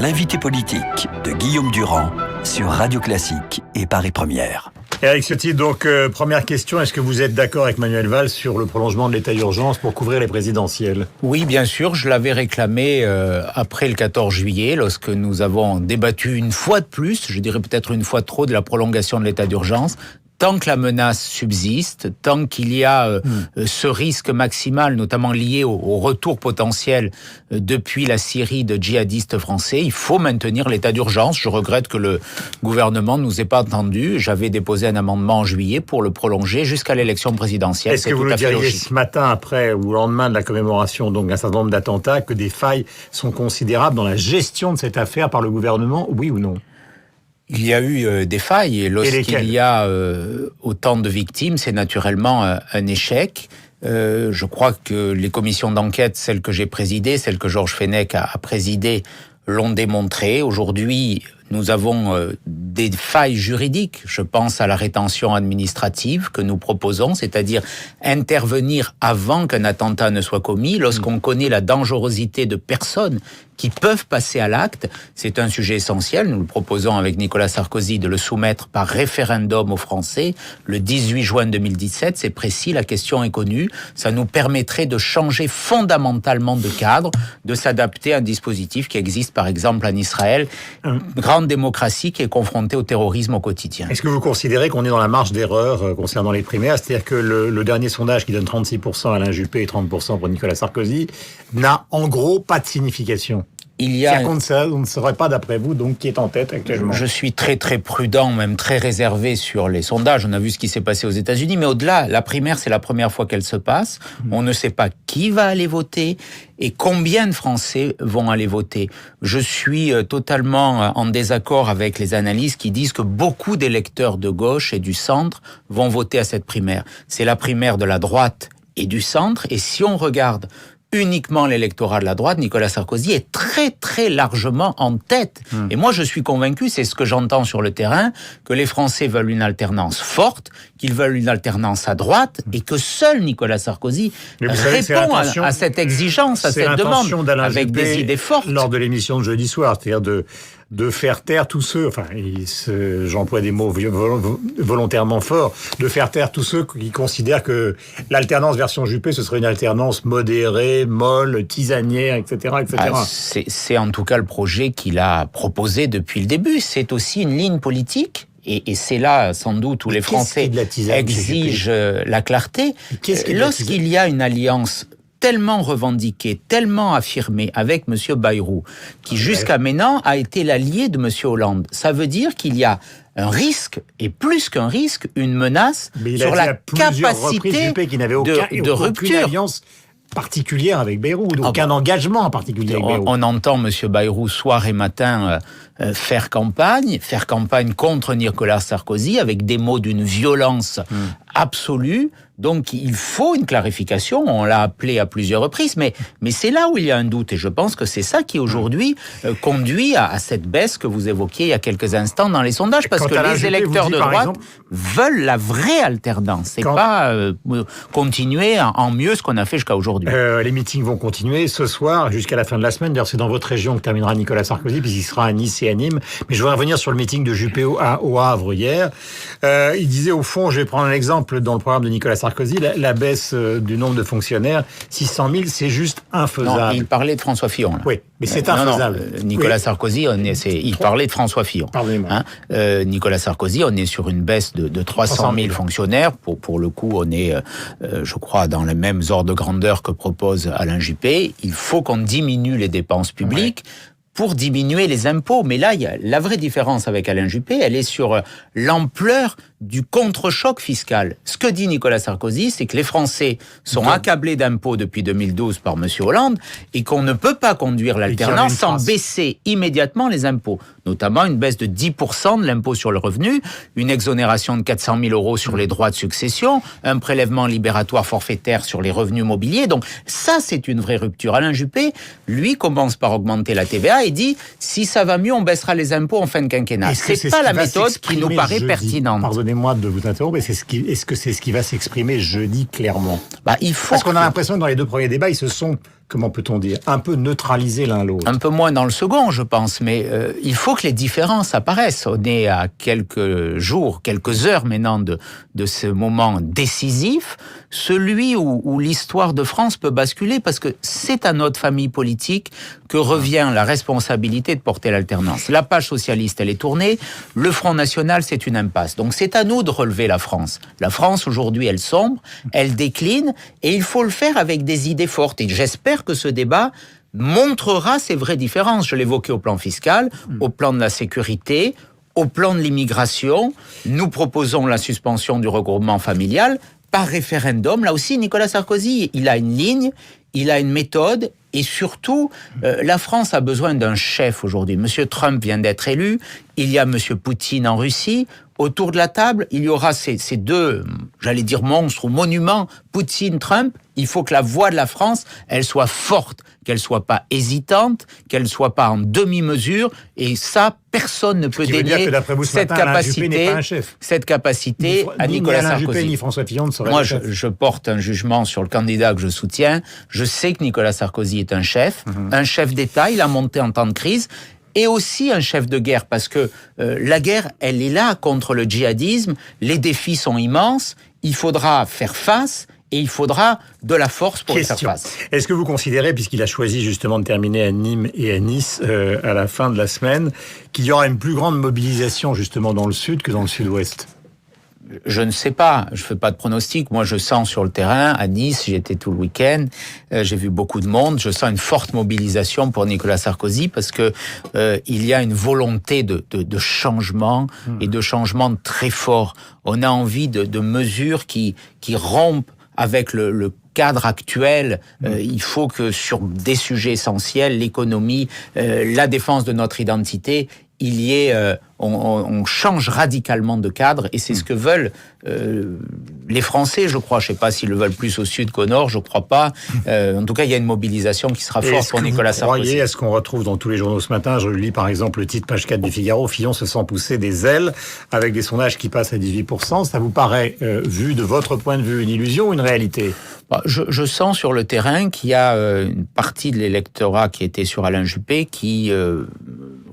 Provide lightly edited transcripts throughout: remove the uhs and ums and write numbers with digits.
l'invité politique de Guillaume Durand sur Radio Classique et Paris Première. Éric Ciotti, donc première question, est-ce que vous êtes d'accord avec Manuel Valls sur le prolongement de l'état d'urgence pour couvrir les présidentielles ? Oui, bien sûr, je l'avais réclamé après le 14 juillet, lorsque nous avons débattu une fois de plus, je dirais peut-être une fois trop, de la prolongation de l'état d'urgence. Tant que la menace subsiste, tant qu'il y a ce risque maximal, notamment lié au retour potentiel depuis la Syrie de djihadistes français, il faut maintenir l'état d'urgence. Je regrette que le gouvernement ne nous ait pas entendus. J'avais déposé un amendement en juillet pour le prolonger jusqu'à l'élection présidentielle. Est-ce que vous le diriez ce matin, après ou au lendemain de la commémoration donc d'un certain nombre d'attentats, que des failles sont considérables dans la gestion de cette affaire par le gouvernement, oui ou non ? Il y a eu des failles et lorsqu'il y a autant de victimes, c'est naturellement un échec. Je crois que les commissions d'enquête, celles que j'ai présidées, celles que Georges Fenech a présidées, l'ont démontré. Aujourd'hui, nous avons des failles juridiques. Je pense à la rétention administrative que nous proposons, c'est-à-dire intervenir avant qu'un attentat ne soit commis, lorsqu'on connaît la dangerosité de personnes qui peuvent passer à l'acte. C'est un sujet essentiel. Nous le proposons avec Nicolas Sarkozy de le soumettre par référendum aux Français le 18 juin 2017. C'est précis, la question est connue. Ça nous permettrait de changer fondamentalement de cadre, de s'adapter à un dispositif qui existe par exemple en Israël, une grande démocratie qui est confrontée au terrorisme au quotidien. Est-ce que vous considérez qu'on est dans la marge d'erreur concernant les primaires ? C'est-à-dire que le dernier sondage qui donne 36% à Alain Juppé et 30% pour Nicolas Sarkozy n'a en gros pas de signification. On ne saurait pas, d'après vous, donc qui est en tête actuellement. Je suis très très prudent, même très réservé sur les sondages. On a vu ce qui s'est passé aux États-Unis, mais au-delà, la primaire, c'est la première fois qu'elle se passe. On ne sait pas qui va aller voter et combien de Français vont aller voter. Je suis totalement en désaccord avec les analystes qui disent que beaucoup d'électeurs de gauche et du centre vont voter à cette primaire. C'est la primaire de la droite et du centre, et si on regarde uniquement l'électorat de la droite, Nicolas Sarkozy est très très largement en tête. Et moi je suis convaincu, c'est ce que j'entends sur le terrain, que les Français veulent une alternance forte, qu'ils veulent une alternance à droite, et que seul Nicolas Sarkozy répond à cette exigence, à cette demande, avec des idées fortes. Lors de l'émission de jeudi soir, c'est-à-dire de faire taire tous ceux, j'emploie des mots volontairement forts, de faire taire tous ceux qui considèrent que l'alternance version Juppé, ce serait une alternance modérée, molle, tisanière, etc. etc. C'est en tout cas le projet qu'il a proposé depuis le début. C'est aussi une ligne politique. Et c'est là, sans doute, où les Français exigent la clarté. Lorsqu'il y a une alliance tellement revendiqué, tellement affirmé avec M. Bayrou, qui jusqu'à maintenant a été l'allié de M. Hollande. Ça veut dire qu'il y a un risque, et plus qu'un risque, une menace sur la capacité de rupture. Alliance particulière avec Bayrou, aucun engagement en particulier avec Bayrou. On entend M. Bayrou soir et matin faire campagne contre Nicolas Sarkozy avec des mots d'une violence absolue. Donc il faut une clarification, on l'a appelé à plusieurs reprises, mais c'est là où il y a un doute, et je pense que c'est ça qui aujourd'hui conduit à cette baisse que vous évoquiez il y a quelques instants dans les sondages, parce que les électeurs de droite veulent la vraie alternance, et pas continuer en mieux ce qu'on a fait jusqu'à aujourd'hui. Les meetings vont continuer ce soir jusqu'à la fin de la semaine, d'ailleurs c'est dans votre région que terminera Nicolas Sarkozy, puisqu'il sera à Nice et à Nîmes, mais je voudrais revenir sur le meeting de Juppé au Havre hier. Il disait au fond, je vais prendre un exemple dans le programme de Nicolas Sarkozy, la baisse du nombre de fonctionnaires, 600 000, c'est juste infaisable. Non, il parlait de François Fillon. Là. Oui, mais c'est infaisable. Nicolas Sarkozy, il parlait de François Fillon. Pardonnez-moi. Nicolas Sarkozy, on est sur une baisse de 300 000 fonctionnaires. Pour le coup, on est, je crois, dans les mêmes ordres de grandeur que propose Alain Juppé. Il faut qu'on diminue les dépenses publiques. Pour diminuer les impôts. Mais là, il y a la vraie différence avec Alain Juppé, elle est sur l'ampleur du contre-choc fiscal. Ce que dit Nicolas Sarkozy, c'est que les Français sont accablés d'impôts depuis 2012 par M. Hollande et qu'on ne peut pas conduire l'alternance sans baisser immédiatement les impôts. Notamment une baisse de 10% de l'impôt sur le revenu, une exonération de 400 000 euros sur les droits de succession, un prélèvement libératoire forfaitaire sur les revenus mobiliers. Donc ça, c'est une vraie rupture. Alain Juppé, lui, commence par augmenter la TVA et dit, si ça va mieux, on baissera les impôts en fin de quinquennat. C'est pas la méthode qui nous paraît pertinente. Pardonnez-moi de vous interrompre, mais est-ce que c'est ce qui va s'exprimer jeudi clairement ? Il faut Parce qu'on a l'impression que dans les deux premiers débats, ils se sont comment peut-on dire, un peu neutraliser l'un l'autre. Un peu moins dans le second, je pense, mais il faut que les différences apparaissent. On est à quelques jours, quelques heures maintenant de ce moment décisif, celui où l'histoire de France peut basculer, parce que c'est à notre famille politique que revient la responsabilité de porter l'alternance. La page socialiste, elle est tournée, le Front National, c'est une impasse. Donc c'est à nous de relever la France. La France, aujourd'hui, elle sombre, elle décline, et il faut le faire avec des idées fortes. Et j'espère que ce débat montrera ces vraies différences. Je l'évoquais au plan fiscal, au plan de la sécurité, au plan de l'immigration. Nous proposons la suspension du regroupement familial par référendum. Là aussi, Nicolas Sarkozy, il a une ligne, il a une méthode, et surtout, la France a besoin d'un chef aujourd'hui. Monsieur Trump vient d'être élu, il y a Monsieur Poutine en Russie. Autour de la table, il y aura ces deux, j'allais dire monstres ou monuments, Poutine-Trump. Il faut que la voix de la France, elle soit forte, qu'elle soit pas hésitante, qu'elle soit pas en demi-mesure. Et ça, personne ne peut dénier cette capacité à Nicolas Sarkozy. Juppé, ni François Fillon ne seraient. Moi, je porte un jugement sur le candidat que je soutiens. Je sais que Nicolas Sarkozy est un chef d'État. Il a monté en temps de crise. Et aussi un chef de guerre, parce que la guerre, elle est là contre le djihadisme, les défis sont immenses, il faudra faire face, et il faudra de la force pour y faire face. Est-ce que vous considérez, puisqu'il a choisi justement de terminer à Nîmes et à Nice à la fin de la semaine, qu'il y aura une plus grande mobilisation justement dans le sud que dans le sud-ouest ? Je ne sais pas, je fais pas de pronostic. Moi, je sens sur le terrain, à Nice, j'y étais tout le week-end, j'ai vu beaucoup de monde, je sens une forte mobilisation pour Nicolas Sarkozy parce que il y a une volonté de changement et de changement très fort. On a envie de mesures qui rompent avec le cadre actuel. Il faut que sur des sujets essentiels, l'économie, la défense de notre identité, il y ait, on change radicalement de cadre, et c'est ce que veulent les Français, je crois. Je ne sais pas s'ils le veulent plus au sud qu'au nord, je ne crois pas. En tout cas, il y a une mobilisation qui sera forte pour Nicolas Sarkozy. Est-ce qu'on retrouve dans tous les journaux ce matin, je lis par exemple le titre page 4 du Figaro, Fillon se sent pousser des ailes, avec des sondages qui passent à 18%. Ça vous paraît, vu de votre point de vue, une illusion ou une réalité ? Je sens sur le terrain qu'il y a une partie de l'électorat qui était sur Alain Juppé qui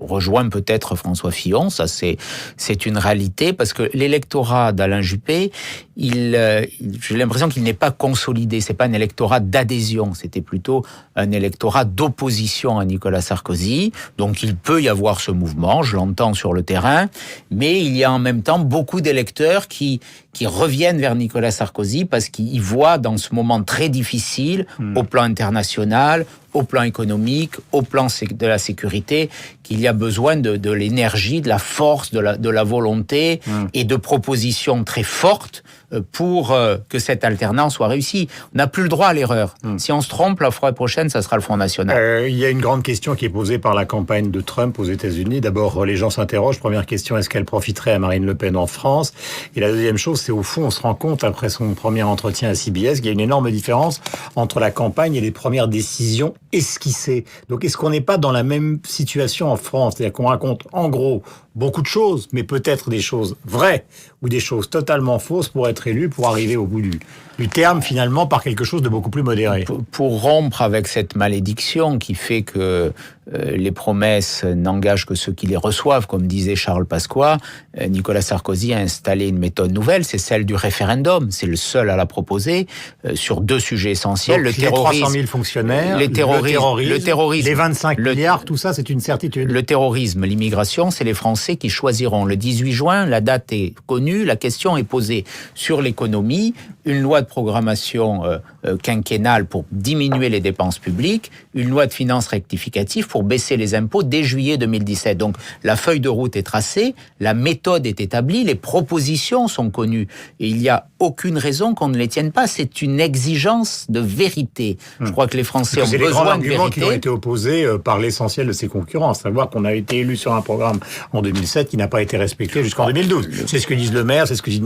rejoint peut-être François Fillon. Ça, c'est une réalité, parce que l'électorat d'Alain Juppé, j'ai l'impression qu'il n'est pas consolidé. C'est pas un électorat d'adhésion. C'était plutôt un électorat d'opposition à Nicolas Sarkozy. Donc, il peut y avoir ce mouvement. Je l'entends sur le terrain. Mais il y a en même temps beaucoup d'électeurs qui reviennent vers Nicolas Sarkozy parce qu'ils voient dans ce moment très difficile, au plan international, au plan économique, au plan de la sécurité, qu'il y a besoin de l'énergie, de la force, de la volonté et de propositions très fortes pour que cette alternance soit réussie. On n'a plus le droit à l'erreur. Si on se trompe, la fois prochaine, ça sera le Front National. Il y a une grande question qui est posée par la campagne de Trump aux États-Unis. D'abord, les gens s'interrogent. Première question, est-ce qu'elle profiterait à Marine Le Pen en France ? Et la deuxième chose, c'est au fond, on se rend compte, après son premier entretien à CBS, qu'il y a une énorme différence entre la campagne et les premières décisions esquissées. Donc, est-ce qu'on n'est pas dans la même situation en France ? C'est-à-dire qu'on raconte, en gros, beaucoup de choses, mais peut-être des choses vraies ou des choses totalement fausses pour être élu, pour arriver au bout du terme, finalement, par quelque chose de beaucoup plus modéré. Pour rompre avec cette malédiction qui fait que les promesses n'engagent que ceux qui les reçoivent, comme disait Charles Pasqua, Nicolas Sarkozy a installé une méthode nouvelle, c'est celle du référendum. C'est le seul à la proposer sur deux sujets essentiels. Donc, le terrorisme, les 300 000 fonctionnaires, le terrorisme, les 25 milliards, tout ça, c'est une certitude. Le terrorisme, l'immigration, c'est les Français qui choisiront. Le 18 juin, la date est connue, la question est posée sur l'économie, une loi de programmation quinquennale pour diminuer les dépenses publiques, une loi de finances rectificative pour baisser les impôts dès juillet 2017. Donc la feuille de route est tracée, la méthode est établie, les propositions sont connues. Et il n'y a aucune raison qu'on ne les tienne pas. C'est une exigence de vérité. Je crois que les Français ont besoin de vérité. C'est les grands arguments qui ont été opposés par l'essentiel de ses concurrents, à savoir qu'on a été élu sur un programme en 2007 qui n'a pas été respecté jusqu'en 2012. C'est ce que disent Le Maire, c'est ce que dit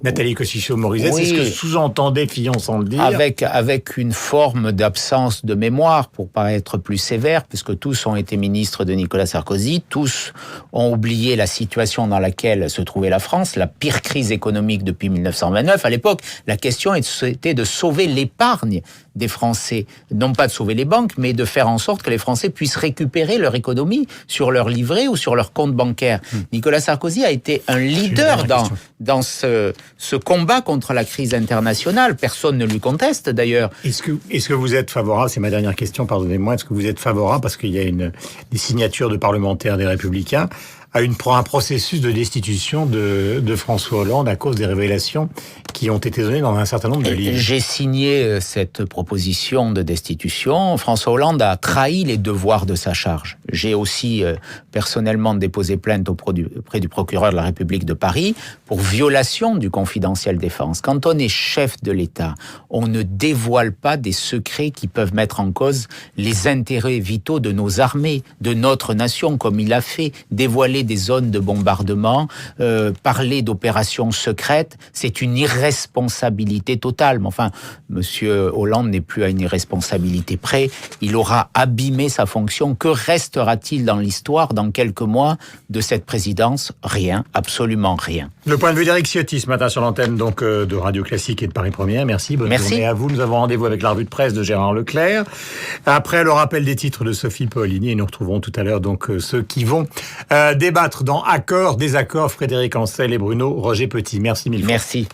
Nathalie Kosciusko-Morizet, oui, c'est ce que sous-entendait Fillon sans le dire. Avec une forme d'absence de mémoire, pour paraître plus sévère, puisque tous ont été ministres de Nicolas Sarkozy, tous ont oublié la situation dans laquelle se trouvait la France, la pire crise économique depuis 1929. À l'époque, la question était de sauver l'épargne des Français, non pas de sauver les banques, mais de faire en sorte que les Français puissent récupérer leur économie sur leur livret ou sur leur compte bancaire. Nicolas Sarkozy a été un leader dans ce combat contre la crise internationale. Personne ne lui conteste d'ailleurs. Est-ce que vous êtes favorable, c'est ma dernière question, pardonnez-moi, est-ce que vous êtes favorable, parce qu'il y a des signatures de parlementaires des Républicains, à un processus de destitution de François Hollande à cause des révélations qui ont été données dans un certain nombre de livres? J'ai signé cette proposition de destitution. François Hollande a trahi les devoirs de sa charge. J'ai aussi personnellement déposé plainte auprès du procureur de la République de Paris pour violation du confidentiel défense. Quand on est chef de l'État, on ne dévoile pas des secrets qui peuvent mettre en cause les intérêts vitaux de nos armées, de notre nation, comme il a fait. Dévoiler des zones de bombardement, parler d'opérations secrètes, c'est une irresponsabilité totale. Mais enfin, Monsieur Hollande n'est plus à une irresponsabilité près. Il aura abîmé sa fonction. Que restera-t-il dans l'histoire dans quelques mois de cette présidence? Rien, absolument rien. Le point de vue d'Éric Ciotti ce matin sur l'antenne donc de Radio Classique et de Paris Première. Merci, bonne journée à vous. Nous avons rendez-vous avec la revue de presse de Gérard Leclerc. Après le rappel des titres de Sophie Paolini, et nous retrouverons tout à l'heure donc ceux qui vont débattre dans Accords, Désaccords, Frédéric Ancel et Bruno Roger Petit. Merci mille fois. Merci.